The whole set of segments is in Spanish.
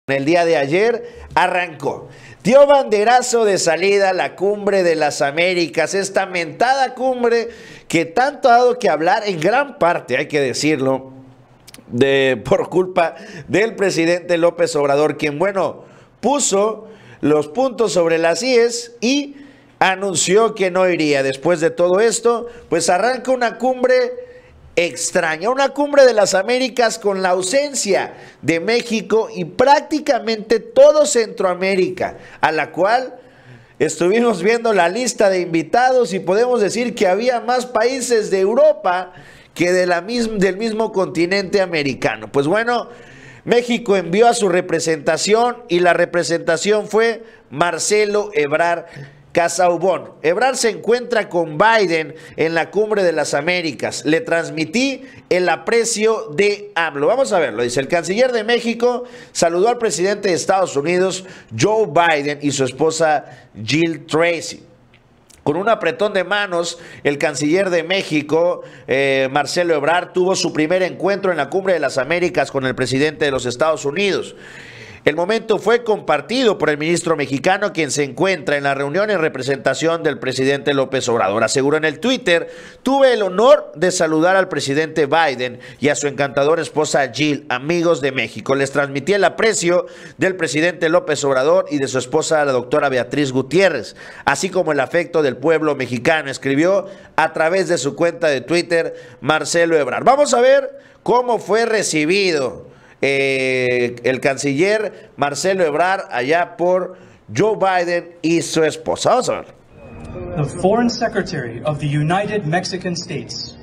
El día de ayer arrancó, dio banderazo de salida a la Cumbre de las Américas, esta mentada cumbre que tanto ha dado que hablar en gran parte, hay que decirlo, por culpa del presidente López Obrador, quien, bueno, puso los puntos sobre las íes y anunció que no iría. Después de todo esto, pues arranca una cumbre extraña, una cumbre de las Américas con la ausencia de México y prácticamente todo Centroamérica, a la cual estuvimos viendo la lista de invitados y podemos decir que había más países de Europa que del mismo continente americano. Pues bueno, México envió a su representación y la representación fue Marcelo Ebrard Casaubon. Ebrard se encuentra con Biden en la Cumbre de las Américas. Le transmití el aprecio de AMLO. Vamos a verlo. Dice: el canciller de México saludó al presidente de Estados Unidos, Joe Biden, y su esposa Jill Tracy. Con un apretón de manos, el canciller de México, Marcelo Ebrard, tuvo su primer encuentro en la Cumbre de las Américas con el presidente de los Estados Unidos. El momento fue compartido por el ministro mexicano, quien se encuentra en la reunión en representación del presidente López Obrador. Aseguró en el Twitter: tuve el honor de saludar al presidente Biden y a su encantadora esposa Jill, amigos de México. Les transmití el aprecio del presidente López Obrador y de su esposa, la doctora Beatriz Gutiérrez, así como el afecto del pueblo mexicano, escribió a través de su cuenta de Twitter Marcelo Ebrard. Vamos a ver cómo fue recibido el canciller Marcelo Ebrard allá por Joe Biden y su esposa. Vamos a ver. The Foreign Secretary of the United Mexican States.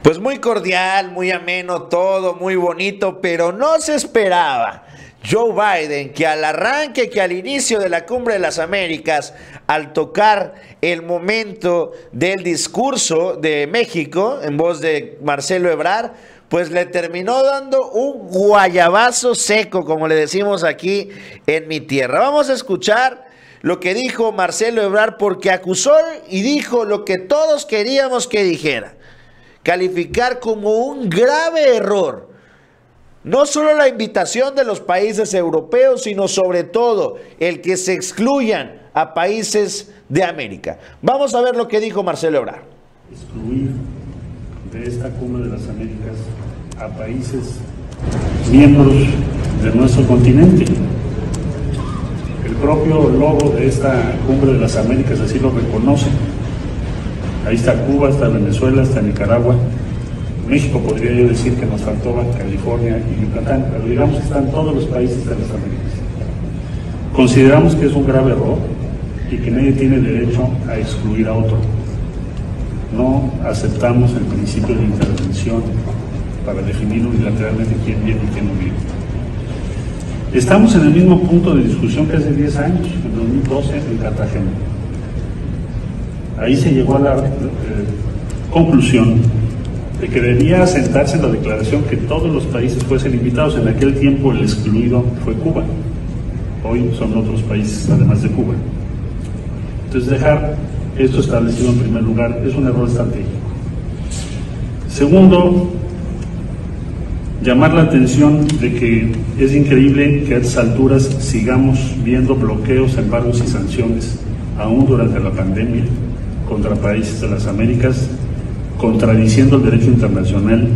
Pues muy cordial, muy ameno, todo muy bonito, pero no se esperaba Joe Biden que al arranque, que al inicio de la Cumbre de las Américas, al tocar el momento del discurso de México en voz de Marcelo Ebrard, pues le terminó dando un guayabazo seco, como le decimos aquí en mi tierra. Vamos a escuchar lo que dijo Marcelo Ebrard, porque acusó y dijo lo que todos queríamos que dijera: calificar como un grave error no solo la invitación de los países europeos, sino sobre todo el que se excluyan a países de América. Vamos a ver lo que dijo Marcelo Ebrard. Excluir de esta Cumbre de las Américas a países miembros de nuestro continente. El propio logo de esta Cumbre de las Américas así lo reconoce. Ahí está Cuba, está Venezuela, está Nicaragua. México podría yo decir que nos faltó California y Yucatán, pero digamos que están todos los países de las Américas. Consideramos que es un grave error y que nadie tiene derecho a excluir a otro. No aceptamos el principio de intervención para definir unilateralmente quién viene y quién no viene. Estamos en el mismo punto de discusión que hace 10 años, en 2012, en Cartagena. Ahí se llegó a la conclusión de que debía asentarse en la declaración que todos los países fuesen invitados. En aquel tiempo el excluido fue Cuba. Hoy son otros países, además de Cuba. Entonces, dejar esto establecido en primer lugar es un error estratégico. Segundo, llamar la atención de que es increíble que a estas alturas sigamos viendo bloqueos, embargos y sanciones, aún durante la pandemia, contra países de las Américas, contradiciendo el derecho internacional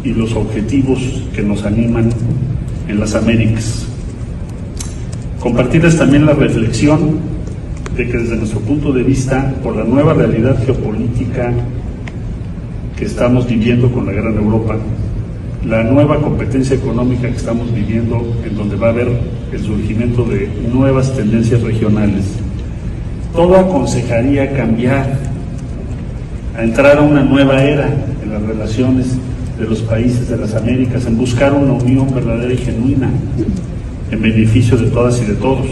y los objetivos que nos animan en las Américas. Compartirles también la reflexión de que desde nuestro punto de vista, por la nueva realidad geopolítica que estamos viviendo con la guerra en Europa, la nueva competencia económica que estamos viviendo, en donde va a haber el surgimiento de nuevas tendencias regionales, todo aconsejaría cambiar a entrar a una nueva era en las relaciones de los países de las Américas, en buscar una unión verdadera y genuina en beneficio de todas y de todos.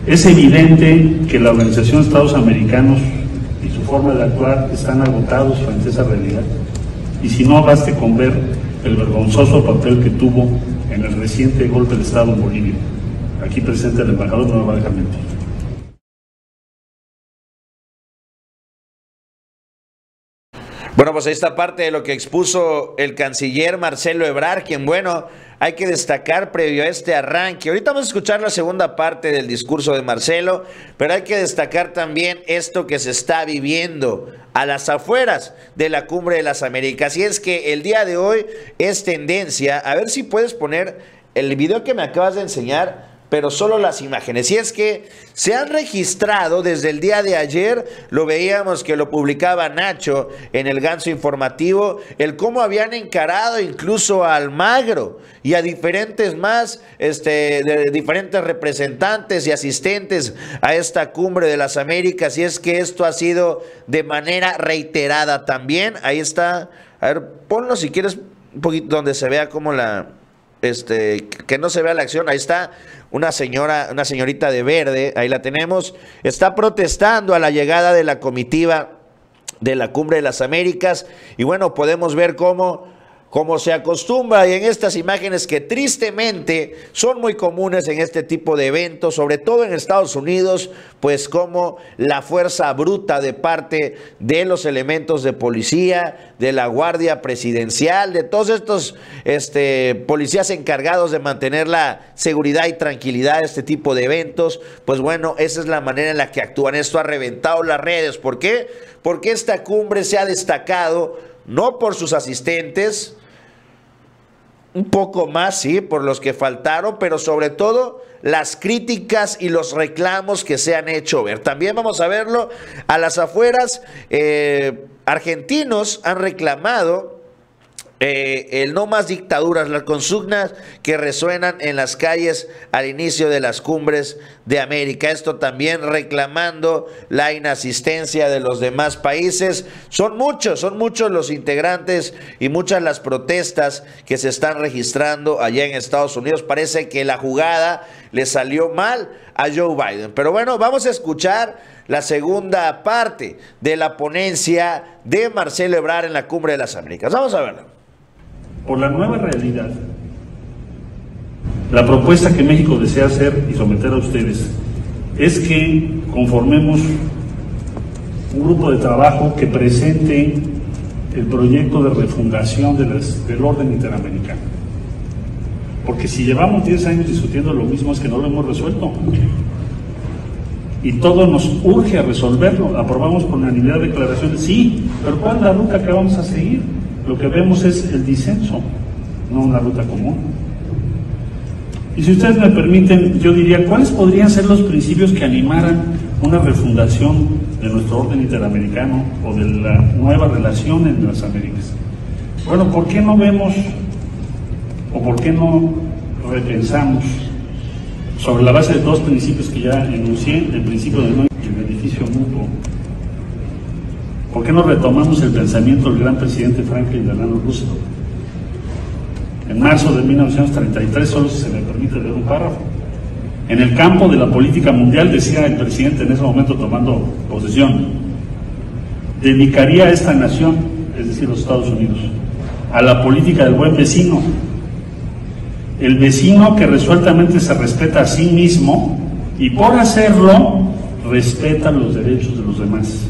Es evidente que la Organización de Estados Americanos y su forma de actuar están agotados frente a esa realidad, y si no, baste con ver el vergonzoso papel que tuvo en el reciente golpe de Estado en Bolivia. Aquí presente el embajador, no me va a dejar mentir. Bueno, pues ahí está parte de lo que expuso el canciller Marcelo Ebrard, quien, bueno, hay que destacar previo a este arranque. Ahorita vamos a escuchar la segunda parte del discurso de Marcelo, pero hay que destacar también esto que se está viviendo a las afueras de la Cumbre de las Américas. Y es que el día de hoy es tendencia, a ver si puedes poner el video que me acabas de enseñar, pero solo las imágenes. Y es que se han registrado desde el día de ayer, lo veíamos que lo publicaba Nacho en el Ganso Informativo, el cómo habían encarado incluso a Almagro y a diferentes más, de diferentes representantes y asistentes a esta Cumbre de las Américas. Y es que esto ha sido de manera reiterada también. Ahí está, a ver, ponlo si quieres un poquito donde se vea como que no se vea la acción. Ahí está una señorita de verde, ahí la tenemos, está protestando a la llegada de la comitiva de la Cumbre de las Américas. Y bueno, podemos ver cómo se acostumbra, y en estas imágenes que tristemente son muy comunes en este tipo de eventos, sobre todo en Estados Unidos, pues como la fuerza bruta de parte de los elementos de policía, de la Guardia Presidencial, de todos estos policías encargados de mantener la seguridad y tranquilidad de este tipo de eventos, pues bueno, esa es la manera en la que actúan. Esto ha reventado las redes. ¿Por qué? Porque esta cumbre se ha destacado no por sus asistentes, un poco más, sí, por los que faltaron, pero sobre todo las críticas y los reclamos que se han hecho ver. También vamos a verlo a las afueras. Argentinos han reclamado el no más dictaduras, las consignas que resuenan en las calles al inicio de las cumbres de América. Esto también reclamando la inasistencia de los demás países. Son muchos los integrantes y muchas las protestas que se están registrando allá en Estados Unidos. Parece que la jugada le salió mal a Joe Biden. Pero bueno, vamos a escuchar la segunda parte de la ponencia de Marcelo Ebrard en la Cumbre de las Américas. Vamos a verla. Por la nueva realidad, la propuesta que México desea hacer y someter a ustedes es que conformemos un grupo de trabajo que presente el proyecto de refundación del orden interamericano. Porque si llevamos 10 años discutiendo lo mismo, es que no lo hemos resuelto. Y todo nos urge a resolverlo. Aprobamos por unanimidad declaraciones, sí, pero ¿cuál es la ruta que vamos a seguir? Lo que vemos es el disenso, no una ruta común. Y si ustedes me permiten, yo diría, ¿cuáles podrían ser los principios que animaran una refundación de nuestro orden interamericano o de la nueva relación en las Américas? Bueno, ¿por qué no vemos o por qué no repensamos sobre la base de dos principios que ya enuncié, el principio del no y el beneficio mutuo? ¿Por qué no retomamos el pensamiento del gran presidente Franklin Delano Roosevelt? En marzo de 1933, solo si se me permite leer un párrafo. En el campo de la política mundial, decía el presidente en ese momento tomando posesión, dedicaría a esta nación, es decir, los Estados Unidos, a la política del buen vecino. El vecino que resueltamente se respeta a sí mismo y por hacerlo respeta los derechos de los demás.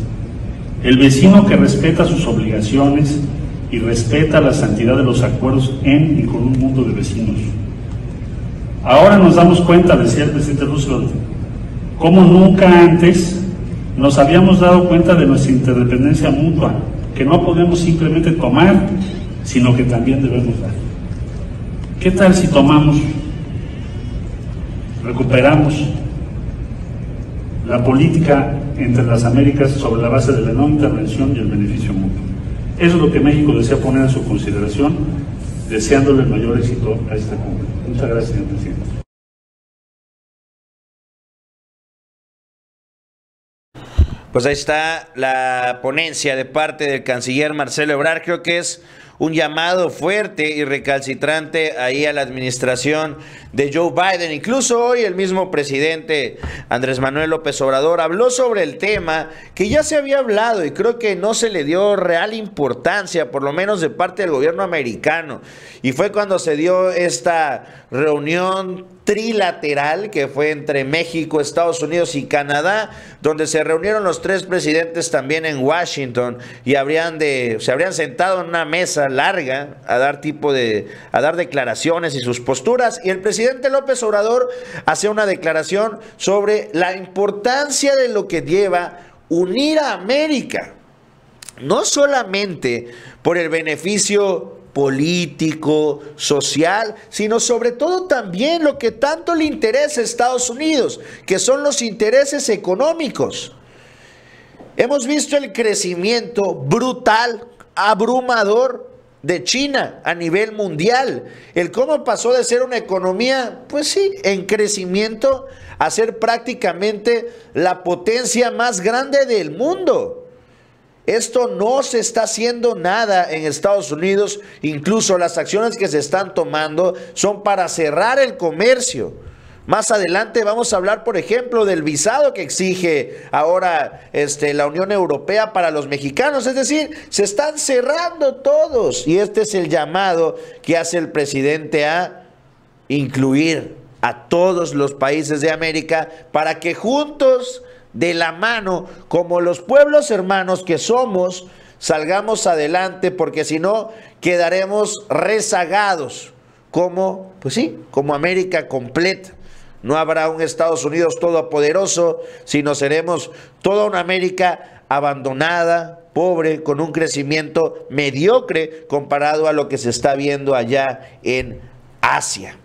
El vecino que respeta sus obligaciones y respeta la santidad de los acuerdos en y con un mundo de vecinos. Ahora nos damos cuenta, decía el presidente Roosevelt, como nunca antes nos habíamos dado cuenta de nuestra interdependencia mutua, que no podemos simplemente tomar, sino que también debemos dar. ¿Qué tal si tomamos, recuperamos la política entre las Américas sobre la base de la no intervención y el beneficio mutuo? Eso es lo que México desea poner en su consideración, deseándole el mayor éxito a esta cumbre. Muchas gracias, señor presidente. Pues ahí está la ponencia de parte del canciller Marcelo Ebrard. Creo que es un llamado fuerte y recalcitrante ahí a la administración de Joe Biden. Incluso hoy el mismo presidente Andrés Manuel López Obrador habló sobre el tema que ya se había hablado y creo que no se le dio real importancia, por lo menos de parte del gobierno americano. Y fue cuando se dio esta reunión trilateral que fue entre México, Estados Unidos y Canadá, donde se reunieron los tres presidentes también en Washington y se habrían sentado en una mesa larga a dar declaraciones y sus posturas, y el presidente López Obrador hace una declaración sobre la importancia de lo que lleva unir a América, no solamente por el beneficio político, social, sino sobre todo también lo que tanto le interesa a Estados Unidos, que son los intereses económicos. Hemos visto el crecimiento brutal, abrumador de China a nivel mundial, el cómo pasó de ser una economía, pues sí, en crecimiento, a ser prácticamente la potencia más grande del mundo. Esto no se está haciendo nada en Estados Unidos, incluso las acciones que se están tomando son para cerrar el comercio. Más adelante vamos a hablar, por ejemplo, del visado que exige ahora la Unión Europea para los mexicanos. Es decir, se están cerrando todos. Y este es el llamado que hace el presidente a incluir a todos los países de América para que juntos, de la mano, como los pueblos hermanos que somos, salgamos adelante, porque si no quedaremos rezagados como, pues sí, como América completa. No habrá un Estados Unidos todopoderoso, sino seremos toda una América abandonada, pobre, con un crecimiento mediocre comparado a lo que se está viendo allá en Asia.